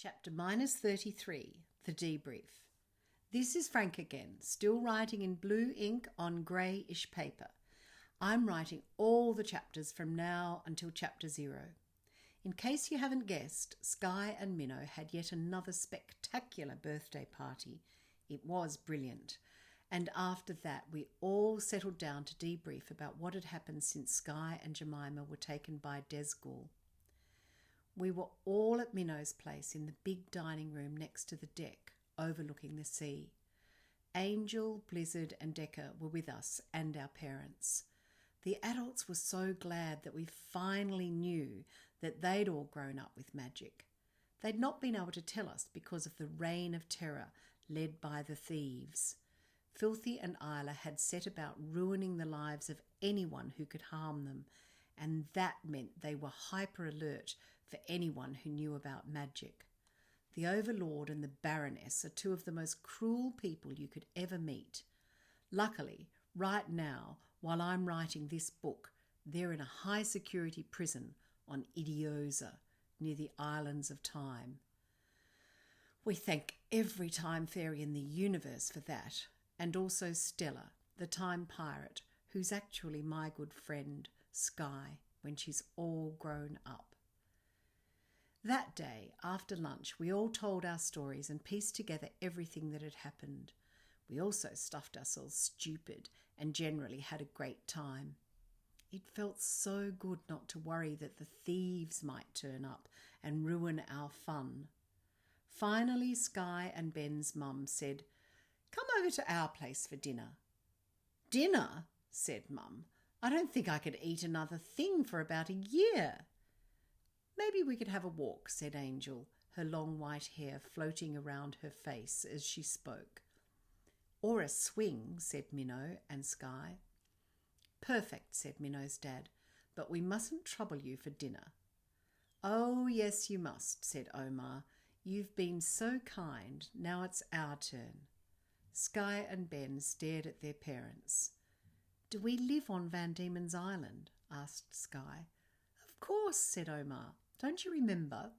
Chapter -33, The Debrief. This is Frank again, still writing in blue ink on greyish paper. I'm writing all the chapters from now until chapter 0. In case you haven't guessed, Sky and Minnow had yet another spectacular birthday party. It was brilliant. And after that, we all settled down to debrief about what had happened since Sky and Jemima were taken by Desgul. We were all at Minnow's place in the big dining room next to the deck, overlooking the sea. Angel, Blizzard and Decca were with us and our parents. The adults were so glad that we finally knew that they'd all grown up with magic. They'd not been able to tell us because of the reign of terror led by the thieves. Filthy and Isla had set about ruining the lives of anyone who could harm them, and that meant they were hyper alert for anyone who knew about magic. The Overlord and the Baroness are two of the most cruel people you could ever meet. Luckily, right now, while I'm writing this book, they're in a high-security prison on Idiosa, near the Islands of Time. We thank every time fairy in the universe for that, and also Stella, the time pirate, who's actually my good friend, Sky, when she's all grown up. That day, after lunch, we all told our stories and pieced together everything that had happened. We also stuffed ourselves stupid and generally had a great time. It felt so good not to worry that the thieves might turn up and ruin our fun. Finally, Sky and Ben's mum said, "Come over to our place for dinner." "Dinner?" said Mum. "I don't think I could eat another thing for about a year." "Maybe we could have a walk," said Angel, her long white hair floating around her face as she spoke. "Or a swing," said Minnow and Sky. "Perfect," said Minnow's dad, "but we mustn't trouble you for dinner." "Oh, yes, you must," said Omar. "You've been so kind. Now it's our turn." Sky and Ben stared at their parents. "Do we live on Van Diemen's Island?" asked Sky. "Of course," said Omar. "Don't you remember?"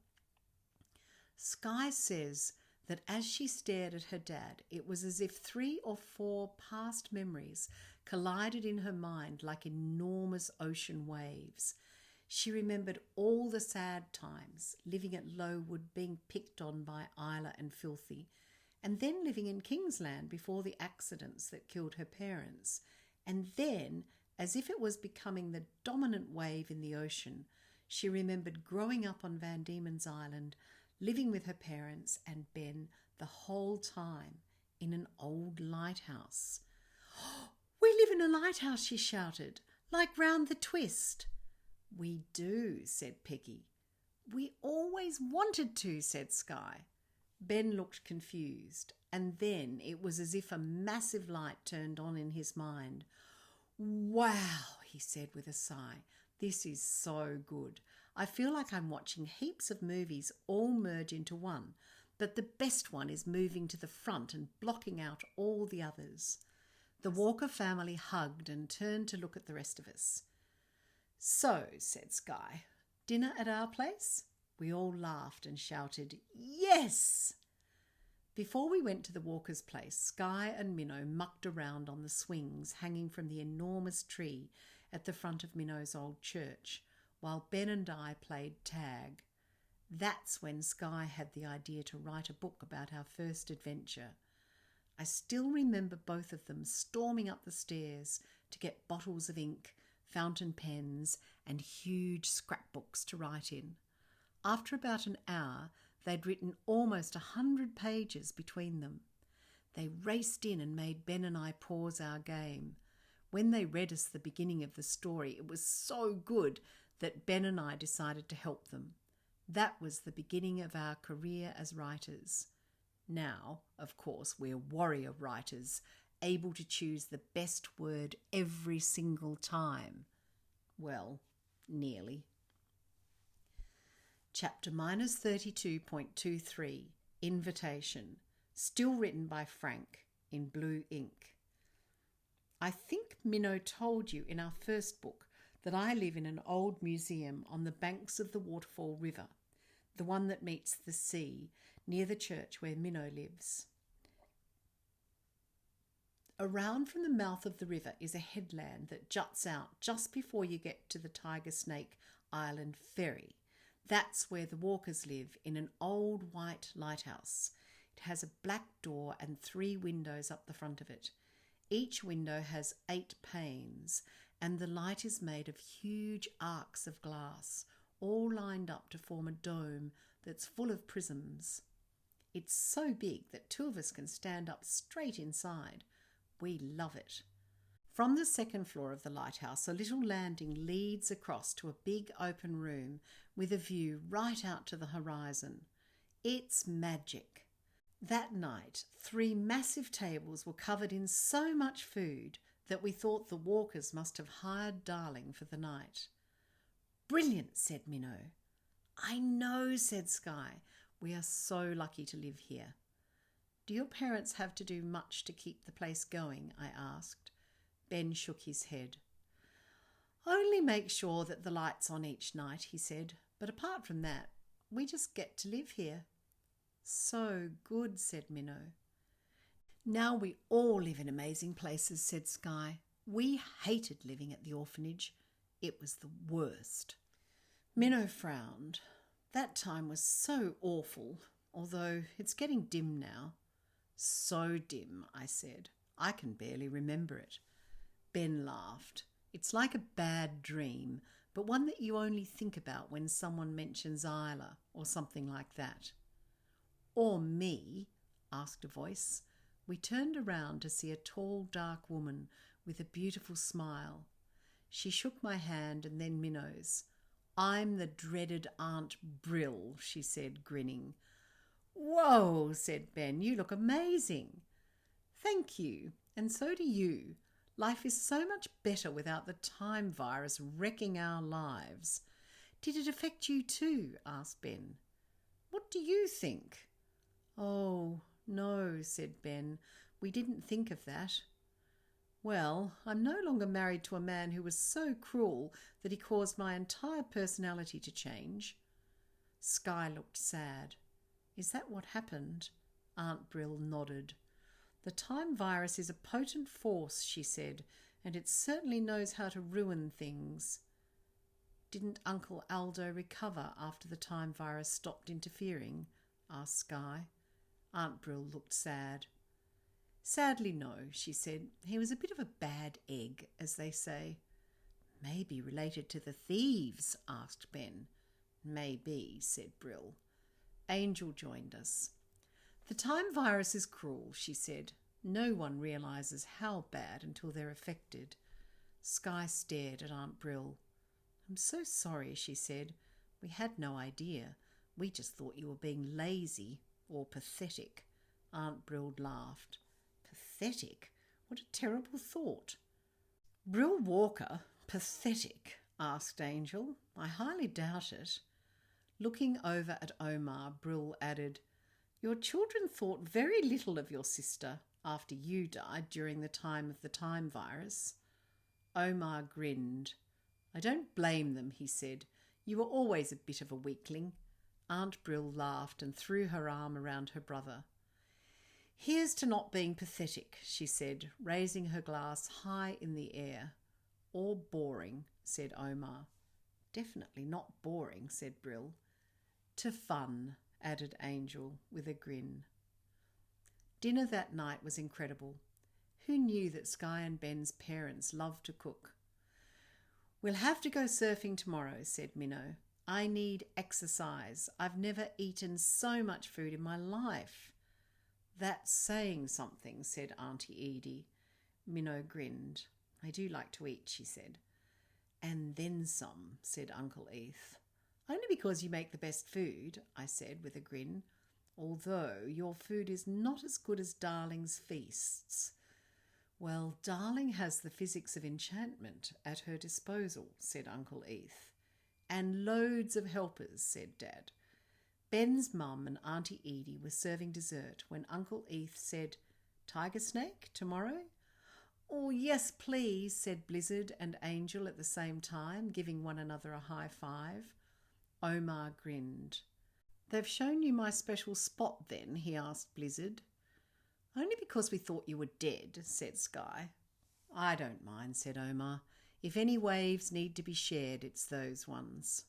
Sky says that as she stared at her dad, it was as if 3 or 4 past memories collided in her mind like enormous ocean waves. She remembered all the sad times, living at Lowood, being picked on by Isla and Filthy, and then living in Kingsland before the accidents that killed her parents. And then, as if it was becoming the dominant wave in the ocean, she remembered growing up on Van Diemen's Island, living with her parents and Ben the whole time in an old lighthouse. "We live in a lighthouse," she shouted, "like round the twist." "We do," said Peggy. "We always wanted to," said Sky. Ben looked confused, and then it was as if a massive light turned on in his mind. "Wow," he said with a sigh. "This is so good. I feel like I'm watching heaps of movies all merge into one, but the best one is moving to the front and blocking out all the others." The Walker family hugged and turned to look at the rest of us. "So," said Sky, "dinner at our place?" We all laughed and shouted, "Yes!" Before we went to the Walker's place, Sky and Minnow mucked around on the swings hanging from the enormous tree at the front of Minnow's old church, while Ben and I played tag. That's when Sky had the idea to write a book about our first adventure. I still remember both of them storming up the stairs to get bottles of ink, fountain pens, and huge scrapbooks to write in. After about an hour, they'd written almost 100 pages between them. They raced in and made Ben and I pause our game. When they read us the beginning of the story, it was so good that Ben and I decided to help them. That was the beginning of our career as writers. Now, of course, we're warrior writers, able to choose the best word every single time. Well, nearly. Chapter -32.23, Invitation, still written by Frank in blue ink. I think Minnow told you in our first book that I live in an old museum on the banks of the Waterfall River. the one that meets the sea, near the church where Minnow lives. Around from the mouth of the river is a headland that juts out just before you get to the Tiger Snake Island ferry. That's where the walkers live, in an old white lighthouse. It has a black door and 3 windows up the front of it. Each window has 8 panes, and the light is made of huge arcs of glass, all lined up to form a dome that's full of prisms. It's so big that 2 of us can stand up straight inside. We love it. From the 2nd floor of the lighthouse, a little landing leads across to a big open room with a view right out to the horizon. It's magic. That night, 3 massive tables were covered in so much food that we thought the walkers must have hired Darling for the night. "Brilliant," said Minnow. "I know," said Sky. "We are so lucky to live here." "Do your parents have to do much to keep the place going?" I asked. Ben shook his head. "Only make sure that the light's on each night," he said. "But apart from that, we just get to live here." "So good," said Minnow. "Now we all live in amazing places," said Sky. "We hated living at the orphanage. It was the worst." Minnow frowned. "That time was so awful, although it's getting dim now." "So dim," I said. "I can barely remember it." Ben laughed. "It's like a bad dream, but one that you only think about when someone mentions Isla or something like that." "Or me?" asked a voice. We turned around to see a tall, dark woman with a beautiful smile. She shook my hand and then Minnow's. "I'm the dreaded Aunt Brill," she said, grinning. "Whoa," said Ben, "you look amazing." "Thank you, and so do you. Life is so much better without the time virus wrecking our lives." "Did it affect you too?" asked Ben. "What do you think?" "Oh, no," said Ben. "We didn't think of that." "Well, I'm no longer married to a man who was so cruel that he caused my entire personality to change." Sky looked sad. "Is that what happened?" Aunt Brill nodded. "The time virus is a potent force," she said, "and it certainly knows how to ruin things." "Didn't Uncle Aldo recover after the time virus stopped interfering?" asked Sky. Aunt Brill looked sad. "Sadly, no," she said. "He was a bit of a bad egg, as they say." "Maybe related to the thieves?" asked Ben. "Maybe," said Brill. Angel joined us. "The time virus is cruel," she said. "No one realises how bad until they're affected." Sky stared at Aunt Brill. "I'm so sorry," she said. "We had no idea. We just thought you were being lazy or pathetic." Aunt Brill laughed. "Pathetic? What a terrible thought." "Brill Walker, pathetic?" asked Angel. "I highly doubt it." Looking over at Omar, Brill added, "Your children thought very little of your sister after you died during the time of the time virus." Omar grinned. "I don't blame them," he said. "You were always a bit of a weakling." Aunt Brill laughed and threw her arm around her brother. "Here's to not being pathetic," she said, raising her glass high in the air. "Or boring," said Omar. "Definitely not boring," said Brill. "To fun," added Angel with a grin. Dinner that night was incredible. Who knew that Sky and Ben's parents loved to cook? "We'll have to go surfing tomorrow," said Minnow. "I need exercise. I've never eaten so much food in my life." "That's saying something," said Auntie Edie. Minnow grinned. "I do like to eat," she said. "And then some," said Uncle Eth. "Only because you make the best food," I said with a grin. "Although your food is not as good as Darling's feasts." "Well, Darling has the physics of enchantment at her disposal," said Uncle Eth. "And loads of helpers," said Dad. Ben's mum and Auntie Edie were serving dessert when Uncle Eth said, "Tiger Snake tomorrow?" "Oh, yes, please," said Blizzard and Angel at the same time, giving one another a high five. Omar grinned. They've shown you my special spot then, he asked Blizzard. Only because we thought you were dead, said Sky. I don't mind, said Omar. If any waves need to be shared, it's those ones.